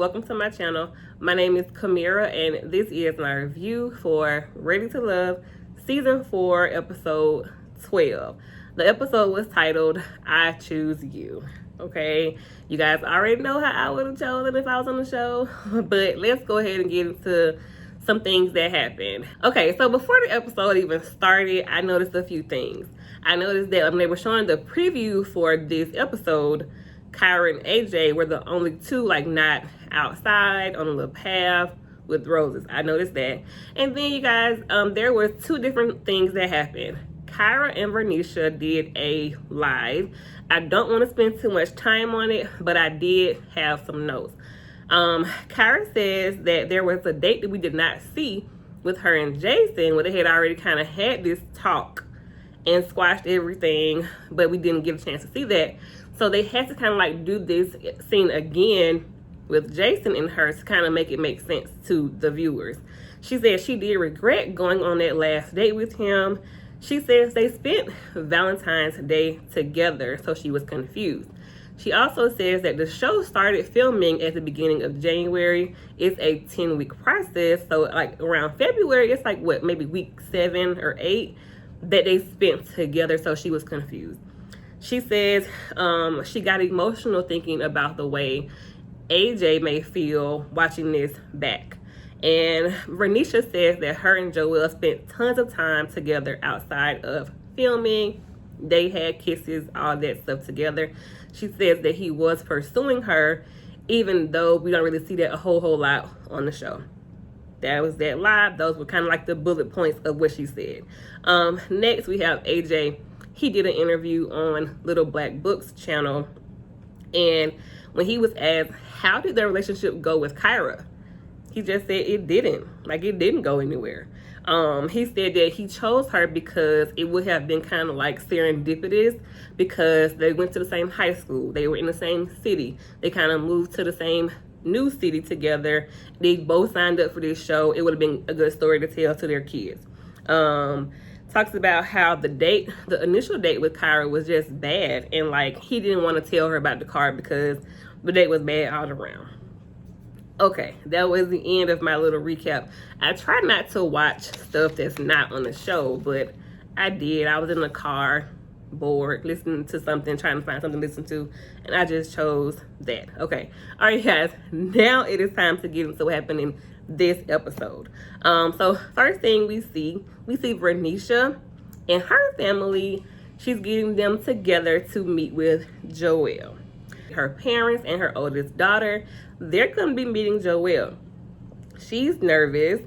welcome to my channel. My name is Kyra and this is my review for Ready to Love Season 4 Episode 12. The episode was titled, I Choose You. Okay, you guys already know how I would have chosen if I was on the show, but let's go ahead and get into some things that happened. Okay, so before the episode even started, I noticed a few things. I noticed that when they were showing the preview for this episode, Kyra and AJ were the only two not outside on a little path with roses. I noticed that. And then you guys, there were two different things that happened. Kyra and Renisha did a live. I don't want to spend too much time on it, but I did have some notes. Kyra says that there was a date that we did not see with her and Jason, where they had already kind of had this talk and squashed everything, but we didn't get a chance to see that. So they had to kind of do this scene again with Jason and her to kind of make it make sense to the viewers. She said she did regret going on that last date with him. She says they spent Valentine's Day together, so she was confused. She also says that the show started filming at the beginning of January. It's a 10-week process, so around February, it's maybe week 7 or 8 that they spent together, so she was confused. She says she got emotional thinking about the way AJ may feel watching this back. And Renisha says that her and Joelle spent tons of time together outside of filming. They had kisses, all that stuff together. She says that he was pursuing her, even though we don't really see that a whole lot on the show. That was that live. Those were kind of the bullet points of what she said. Next, we have AJ. He did an interview on Little Black Book's channel. And when he was asked, how did their relationship go with Kyra? He just said it didn't. It didn't go anywhere. He said that he chose her because it would have been kind of serendipitous, because they went to the same high school. They were in the same city. They kind of moved to the same new city together. They both signed up for this show. It would have been a good story to tell to their kids. Talks about how the initial date with Kyra was just bad, and he didn't want to tell her about the car because the date was bad all around. Okay, that was the end of my little recap. I try not to watch stuff that's not on the show, but I did. I was in the car, bored, listening to something, trying to find something to listen to, and I just chose that. Okay, all right, guys, now it is time to get into what happened in this episode. So first thing we see Renisha and her family. She's getting them together to meet with Joelle. Her parents and her oldest daughter, they're going to be meeting Joelle. She's nervous.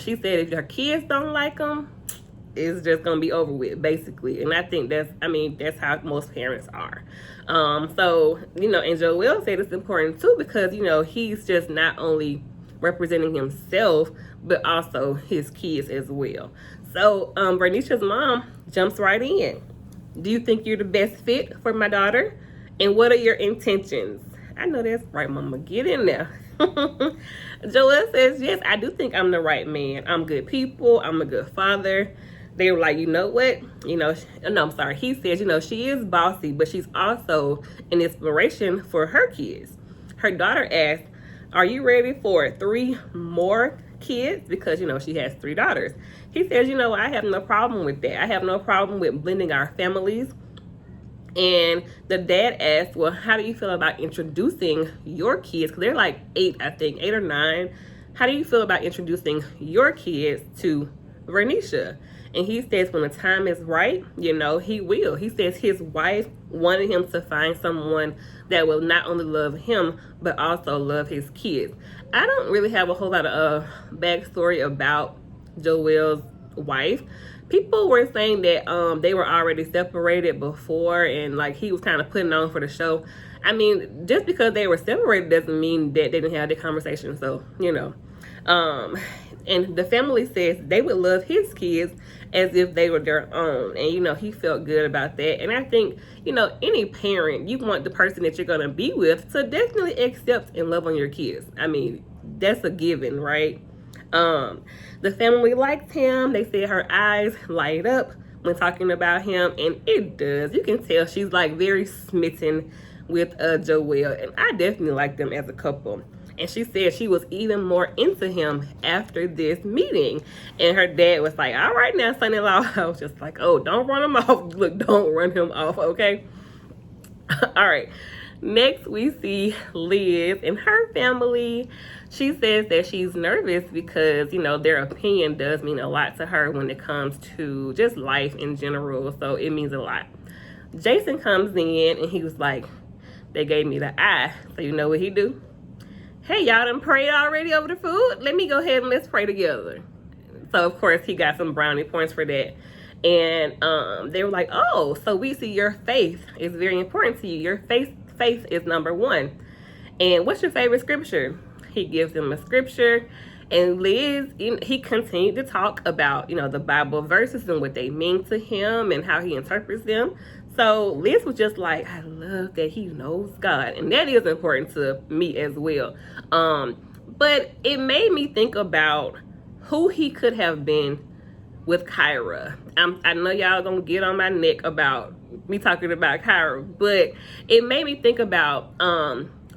She said if her kids don't like them, it's just going to be over with, basically. And I think that's how most parents are. So, and Joelle said it's important too, because, he's just not only representing himself, but also his kids as well. So, Renisha's mom jumps right in. Do you think you're the best fit for my daughter? And what are your intentions? I know that's right, Mama. Get in there. Joelle says, yes, I do think I'm the right man. I'm good people. I'm a good father. They were like, you know what? I'm sorry. He says, she is bossy, but she's also an inspiration for her kids. Her daughter asked, are you ready for 3 more kids? Because, she has 3 daughters. He says, I have no problem with that. I have no problem with blending our families. And the dad asked, well, how do you feel about introducing your kids? Because they're 8, I think, 8 or 9. How do you feel about introducing your kids to Renisha? And he says when the time is right, he will. He says his wife wanted him to find someone that will not only love him, but also love his kids. I don't really have a whole lot of backstory about Joelle's wife. People were saying that they were already separated before, and he was kind of putting on for the show. I mean, just because they were separated doesn't mean that they didn't have the conversation. So, and the family says they would love his kids as if they were their own. And, he felt good about that. And I think, any parent, you want the person that you're going to be with to definitely accept and love on your kids. I mean, that's a given, right? The family liked him. They said her eyes light up when talking about him, and it does. You can tell she's very smitten with Joelle, and I definitely like them as a couple. And she said she was even more into him after this meeting. And her dad was like, all right now, son-in-law. I was just like, oh, don't run him off. Look, don't run him off, okay? All right. Next, we see Liz and her family. She says that she's nervous because, you know, their opinion does mean a lot to her when it comes to just life in general. So it means a lot. Jason comes in and he was like, they gave me the eye. So you know what he do? Hey, y'all done prayed already over the food? Let me go ahead and let's pray together. So, of course, he got some brownie points for that. And they were like, oh, so we see your faith is very important to you. Your faith is number one. And what's your favorite scripture? He gives them a scripture. And Liz, he continued to talk about, you know, the Bible verses and what they mean to him and how he interprets them. So Liz was just like, I love that he knows God. And that is important to me as well. But it made me think about who he could have been with Kyra. I know y'all gonna get on my neck about me talking about Kyra, but it made me think about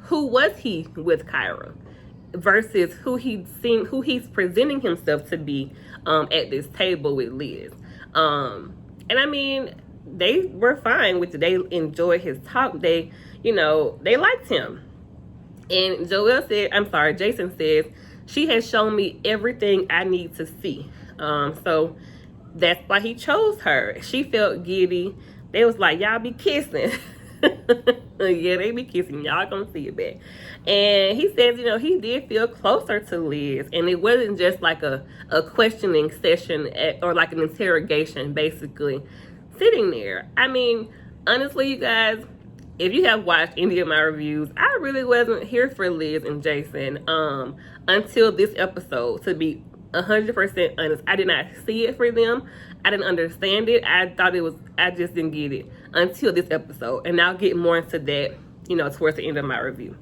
who was he with Kyra versus who he's presenting himself to be at this table with Liz. And I mean, they were fine with it. They enjoyed his talk. They, you know, they liked him. And Jason says, she has shown me everything I need to see. So that's why he chose her. She felt giddy. They was like, y'all be kissing. Yeah, they be kissing. Y'all gonna see it back. And he says, you know, he did feel closer to Liz. And it wasn't just like a questioning session or like an interrogation, basically, sitting there. I mean, honestly, you guys, if you have watched any of my reviews, I really wasn't here for Liz and Jason until this episode, to be 100% honest. I did not see it for them. I didn't understand it. I just didn't get it until this episode. And I'll get more into that, you know, towards the end of my review.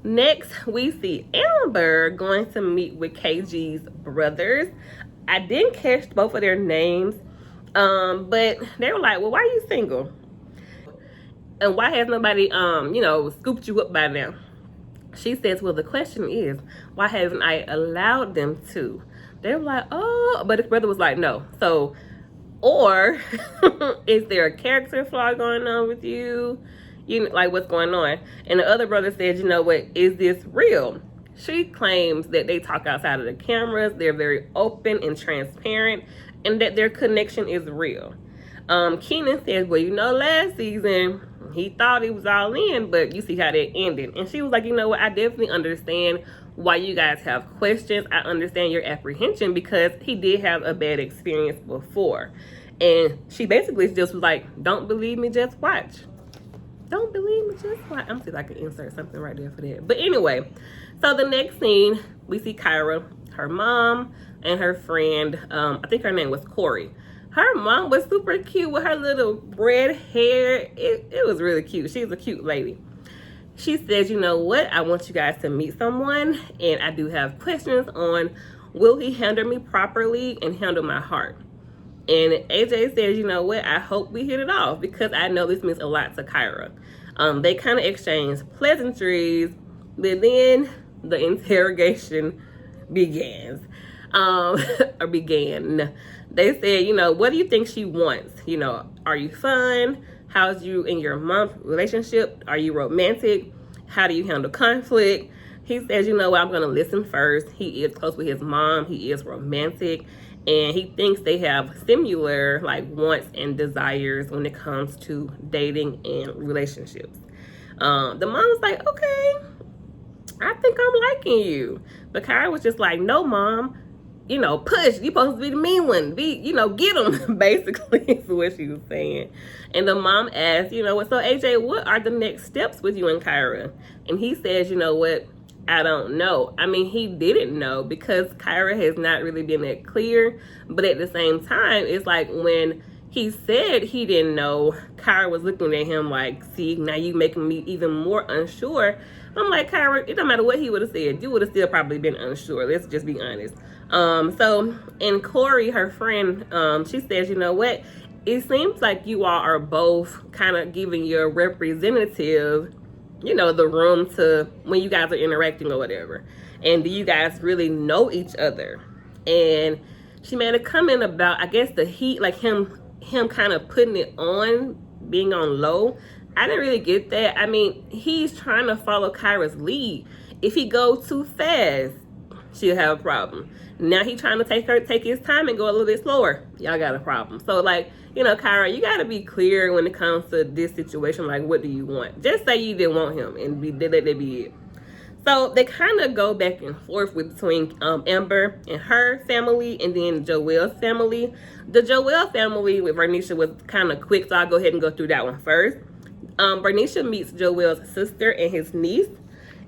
Next, we see Amber going to meet with KG's brothers. I didn't catch both of their names, but they were like, well, why are you single? And why has nobody, you know, scooped you up by now? She says, well, the question is, why haven't I allowed them to? They were like, oh, but his brother was like, no. So, or is there a character flaw going on with you? You know, like, what's going on? And the other brother said, you know what, is this real? She claims that they talk outside of the cameras. They're very open and transparent, and that their connection is real. Keenan says, well, you know, last season, he thought he was all in, but you see how that ended. And she was like, you know what, I definitely understand why you guys have questions. I understand your apprehension because he did have a bad experience before. And she basically just was like, don't believe me, just watch. Don't believe me, just watch. I'm gonna see if I can insert something right there for that. But anyway, so the next scene, we see Kyra, her mom, and her friend, I think her name was Corey. Her mom was super cute with her little red hair. It was really cute. She's a cute lady. She says, you know what? I want you guys to meet someone. And I do have questions on, will he handle me properly and handle my heart? And AJ says, you know what? I hope we hit it off because I know this means a lot to Kyra. They kind of exchanged pleasantries, but then the interrogation began. They said, you know, what do you think she wants? You know, are you fun? How's you and your mom's relationship? Are you romantic? How do you handle conflict? He says, you know what, I'm going to listen first. He is close with his mom. He is romantic. And he thinks they have similar, like, wants and desires when it comes to dating and relationships. The mom was like, okay, I think I'm liking you. But Kyra was just like, no, mom. You know, push. You're supposed to be the mean one. You know, get them, basically, is what she was saying. And the mom asked, you know what, so AJ, what are the next steps with you and Kyra? And he says, you know what, I don't know. I mean, he didn't know because Kyra has not really been that clear. But at the same time, it's like when he said he didn't know, Kyra was looking at him like, see, now you making me even more unsure. I'm like, Kyra, it don't matter what he would have said. You would have still probably been unsure. Let's just be honest. And Corey, her friend, she says, you know what? It seems like you all are both kind of giving your representative the room to when you guys are interacting or whatever. And do you guys really know each other? And she made a comment about, I guess, the heat, like him kind of putting it on, being on low. I didn't really get that. I mean, he's trying to follow Kyra's lead. If he goes too fast, she'll have a problem. Now he's trying to take his time and go a little bit slower. Y'all got a problem. So, like, Kyra, you got to be clear when it comes to this situation. Like, what do you want? Just say you didn't want him and let that be it. So they kind of go back and forth between Amber and her family and then Joelle's family. The Joelle family with Renisha was kind of quick, so I'll go ahead and go through that one first. Renisha meets Joelle's sister and his niece.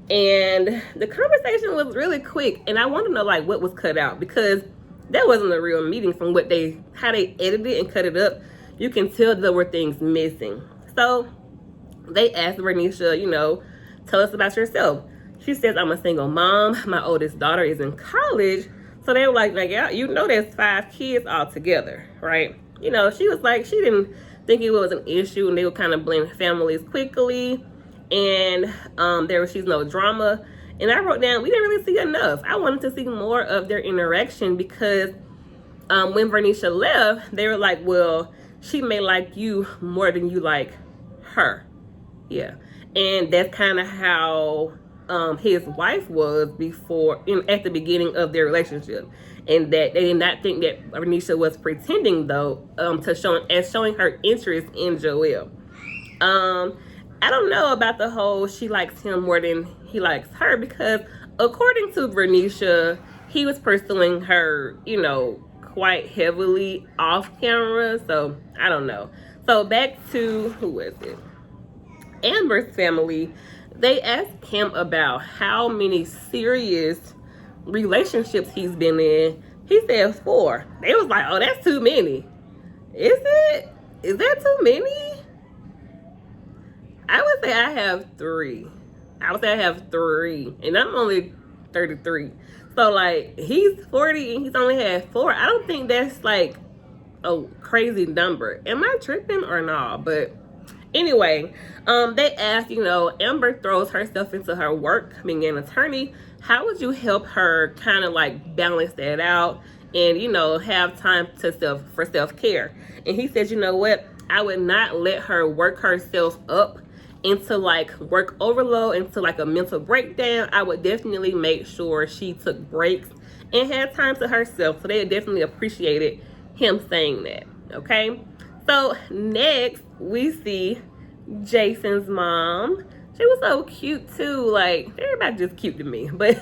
And the conversation was really quick. And I want to know, like, what was cut out. Because that wasn't a real meeting from how they edited it and cut it up. You can tell there were things missing. So they asked Renisha, tell us about yourself. She says, I'm a single mom. My oldest daughter is in college. So they were like, yeah, there's 5 kids all together, right? She was like, she didn't think it was an issue, and they would kind of blend families quickly. And she's no drama. And I wrote down, we didn't really see enough. I wanted to see more of their interaction because when Renisha left, they were like, well, she may like you more than you like her. Yeah. And that's kind of how his wife was at the beginning of their relationship, and that they did not think that Renisha was pretending though, showing her interest in Joelle. I don't know about the whole she likes him more than he likes her, because according to Renisha, he was pursuing her, quite heavily off camera. So I don't know. So back to, who was it? Amber's family. They asked him about how many serious relationships he's been in. He said 4. They was like, oh, that's too many. Is it? Is that too many? I would say I have 3. And I'm only 33. So, like, he's 40 and he's only had 4. I don't think that's, like, a crazy number. Am I tripping or not? But anyway, they asked, Amber throws herself into her work, being an attorney. How would you help her kind of like balance that out and, have time for self-care? And he said, you know what? I would not let her work herself up into like work overload, into like a mental breakdown. I would definitely make sure she took breaks and had time to herself. So they definitely appreciated him saying that. Okay. So next we see Jason's mom. She was so cute too. Like, everybody just cute to me. But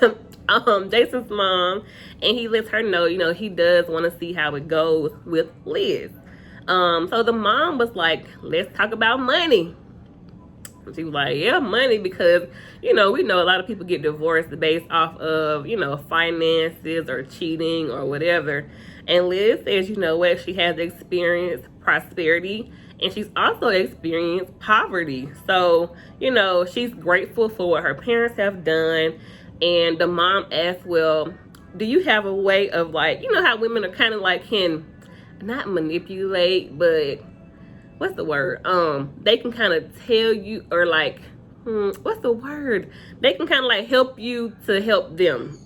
Jason's mom, and he lets her know, he does want to see how it goes with Liz. So the mom was like, let's talk about money. She was like, yeah, money, because, we know a lot of people get divorced based off of, finances or cheating or whatever. And Liz says, what, she has experienced prosperity and she's also experienced poverty. So, she's grateful for what her parents have done. And the mom asked, well, do you have a way of like, how women are kind of like can not manipulate, but what's the word? They can kind of tell you, or like, what's the word? They can kind of like help you to help them,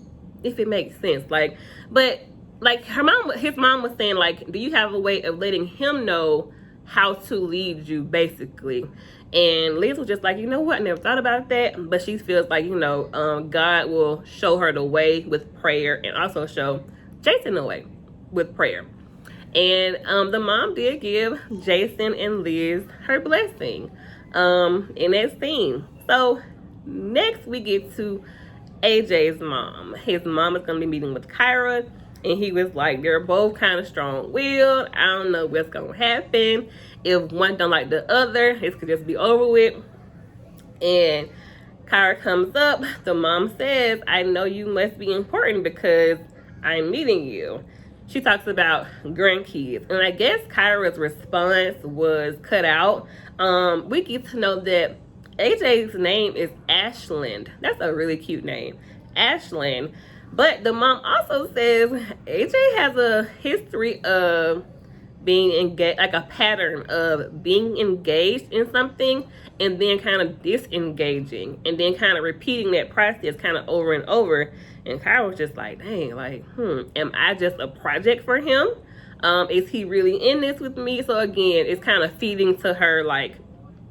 if it makes sense. Like, but like his mom was saying, like, do you have a way of letting him know how to lead you, basically? And Liz was just like, you know what? I never thought about that. But she feels like, God will show her the way with prayer, and also show Jason the way with prayer. And the mom did give Jason and Liz her blessing in that scene. So next we get to AJ's mom. His mom is going to be meeting with Kyra. And he was like, they're both kind of strong-willed. I don't know what's going to happen. If one don't like the other, this could just be over with. And Kyra comes up. The mom says, I know you must be important because I'm meeting you. She talks about grandkids. And I guess Kyra's response was cut out. We get to know that AJ's name is Ashland. That's a really cute name. Ashland. But the mom also says AJ has a history of being engaged, like a pattern of being engaged in something and then kind of disengaging and then kind of repeating that process kind of over and over. And Kyra was just like, dang, like, am I just a project for him? Is he really in this with me? So again, it's kind of feeding to her, like,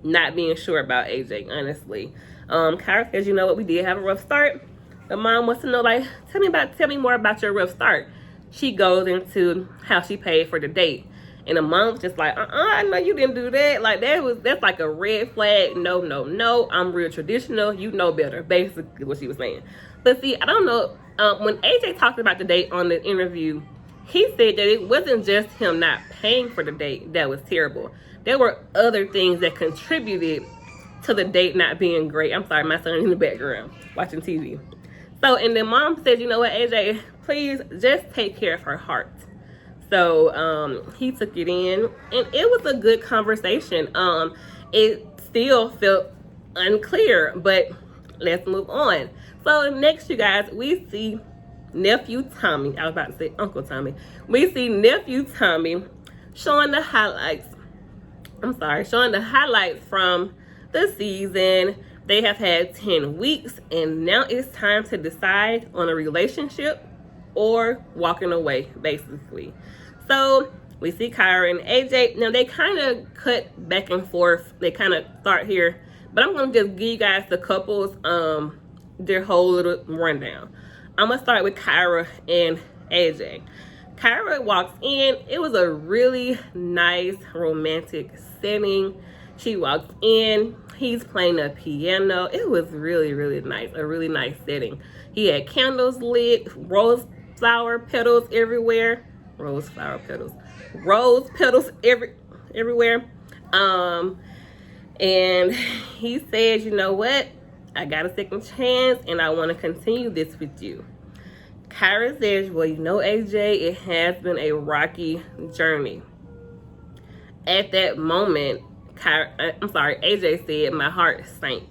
not being sure about AJ, honestly. Kyra says, you know what, we did have a rough start. The mom wants to know, like, tell me more about your rough start. She goes into how she paid for the date. And the mom's just like, I know you didn't do that. Like, that's like a red flag. No, no, no. I'm real traditional. You know better. Basically what she was saying. But see, I don't know. When AJ talked about the date on the interview, he said that it wasn't just him not paying for the date that was terrible. There were other things that contributed to the date not being great. I'm sorry, my son in the background watching TV. So, and then mom said, you know what, AJ, please just take care of her heart. So he took it in, and it was a good conversation. It still felt unclear, but let's move on. So next, you guys, we see nephew Tommy. I was about to say Uncle Tommy. We see nephew Tommy showing the highlights. Showing the highlights from the season. They have had 10 weeks, and now it's time to decide on a relationship or walking away, basically. So we see Kyra and AJ. Now they kind of cut back and forth. They kind of start here, but I'm gonna just give you guys the couples their whole little rundown. I'm gonna start with Kyra and AJ. Kyra walks in. It was a really nice romantic setting. She walks in. He's playing a piano. It was really, really nice. A really nice setting. He had candles lit, rose flower petals everywhere. Rose petals everywhere. And he said, you know what? I got a second chance and I want to continue this with you. Kyra says, well, you know, AJ, it has been a rocky journey. At that moment, AJ said, my heart sank.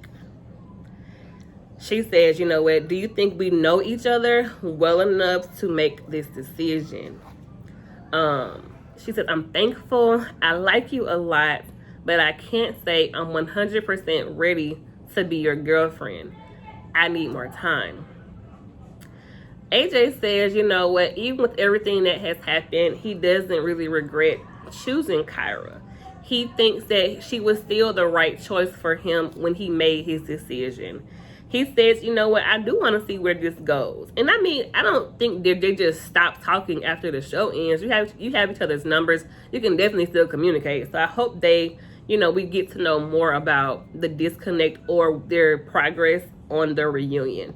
She says, you know what, do you think we know each other well enough to make this decision? She said, I'm thankful. I like you a lot, but I can't say I'm 100% ready to be your girlfriend. I need more time. AJ says, you know what, even with everything that has happened, he doesn't really regret choosing Kyra. He thinks that she was still the right choice for him when he made his decision. He says, you know what, I do want to see where this goes. And I mean, I don't think they just stop talking after the show ends. You have each other's numbers. You can definitely still communicate. So I hope we get to know more about the disconnect or their progress on the reunion.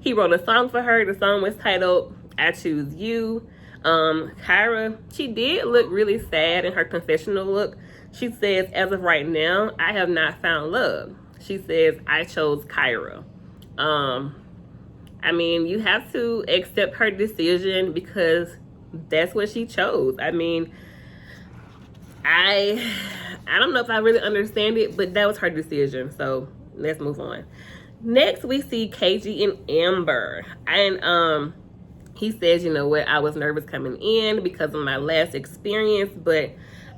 He wrote a song for her. The song was titled, I Choose You. Kyra, she did look really sad in her confessional look. She says, as of right now, I have not found love. She says, I chose Kyra. I mean, you have to accept her decision because that's what she chose. I mean, I don't know if I really understand it, but that was her decision. So let's move on. Next, we see KG and Amber. And he says, you know what, I was nervous coming in because of my last experience, but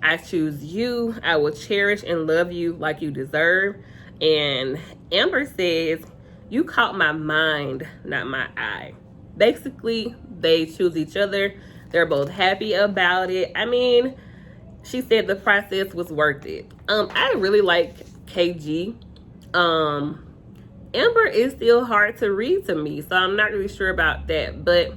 I choose you. I will cherish and love you like you deserve. And Amber says, you caught my mind, not my eye. Basically, they choose each other. They're both happy about it. I mean, she said the process was worth it. I really like KG. Amber is still hard to read to me, so I'm not really sure about that. But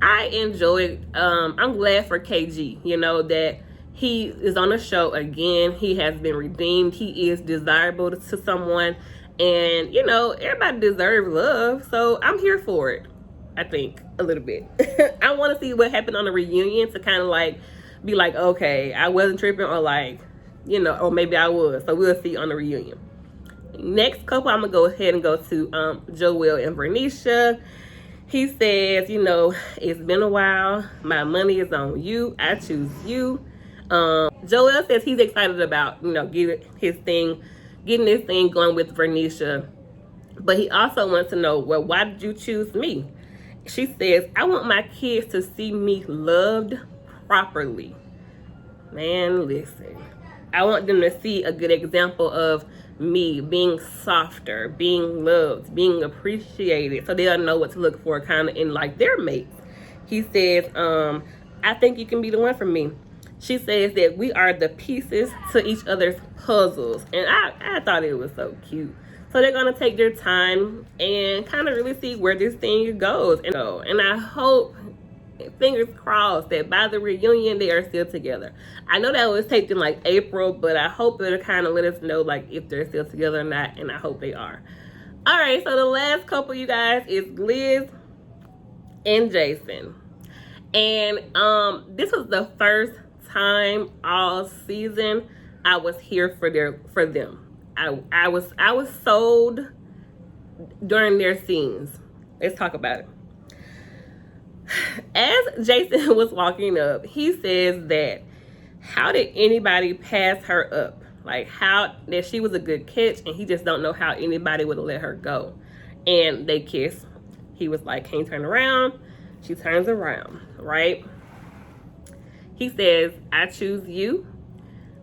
I enjoyed, I'm glad for KG, that he is on the show again. He has been redeemed. He is desirable to someone. And, everybody deserves love. So I'm here for it, I think, a little bit. I want to see what happened on the reunion to kind of be like, okay, I wasn't tripping, or or maybe I was. So we'll see on the reunion. Next couple, I'm going to go ahead and go to Joelle and Renisha. He says, it's been a while. My money is on you. I choose you. Joelle says he's excited about, getting this thing going with Renisha. But he also wants to know, well, why did you choose me? She says, I want my kids to see me loved properly. Man, listen. I want them to see a good example of me being softer, being loved, being appreciated, so they'll know what to look for kind of in like their mates. He says, I think you can be the one for me. She says that we are the pieces to each other's puzzles. And I thought it was so cute. So they're going to take their time and kind of really see where this thing goes. And I hope, fingers crossed, that by the reunion they are still together. I know that was taped in like April, but I hope it'll kind of let us know like if they're still together or not, and I hope they are. All right, so the last couple, you guys, is Liz and Jason. And this was the first time all season I was here for them. I was sold during their scenes. Let's talk about it. As Jason was walking up, he says that how did anybody pass her up? Like how that she was a good catch and he just don't know how anybody would have let her go. And they kiss. He was like, "Can you turn around?" She turns around, right? He says, "I choose you,"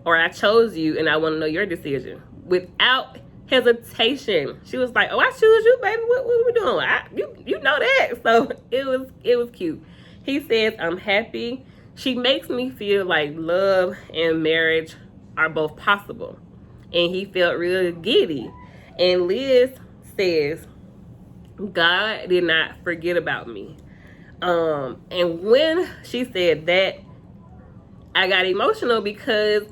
or "I chose you and I want to know your decision." Without hesitation, she was like, "Oh, I choose you, baby. What are we doing? You know that." So it was cute. He says, "I'm happy. She makes me feel like love and marriage are both possible." And he felt really giddy. And Liz says, "God did not forget about me." And when she said that, I got emotional because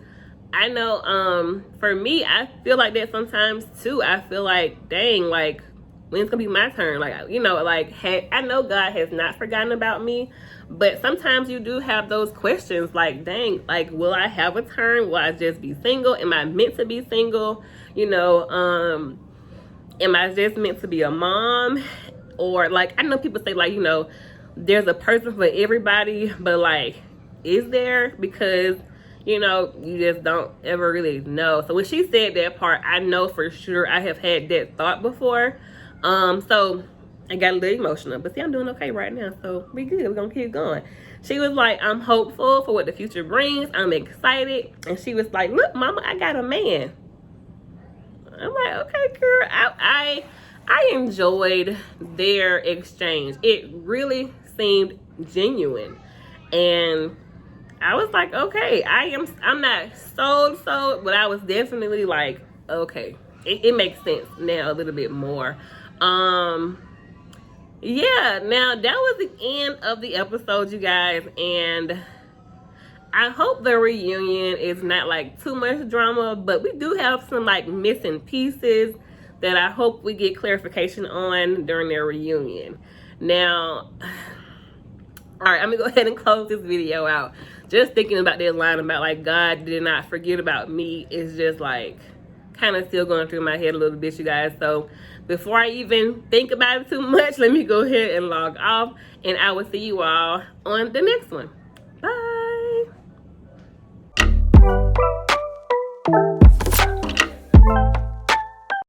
I know, for me, I feel like that sometimes too. I feel like, dang, like, when's gonna be my turn? Like, you know, like, I know God has not forgotten about me, but sometimes you do have those questions like, dang, like, will I have a turn? Will I just be single? Am I meant to be single? You know, am I just meant to be a mom? Or like, I know people say like, you know, there's a person for everybody, but like, is there? Because, you know, you just don't ever really know. So when she said that part, I know for sure I have had that thought before. So I got a little emotional, but see, I'm doing okay right now, so we good. We're gonna keep going. She was like, "I'm hopeful for what the future brings. I'm excited." And she was like, "Look, mama, I got a man." I'm like, "Okay, girl." I enjoyed their exchange. It really seemed genuine. And I was like, okay, I'm not sold, but I was definitely like, okay, it makes sense now a little bit more. Yeah, now that was the end of the episode, you guys, and I hope the reunion is not like too much drama, but we do have some like missing pieces that I hope we get clarification on during their reunion. Now, all right, I'm gonna go ahead and close this video out. Just thinking about that line about like God did not forget about me is just like kind of still going through my head a little bit, you guys. So before I even think about it too much, let me go ahead and log off, and I will see you all on the next one.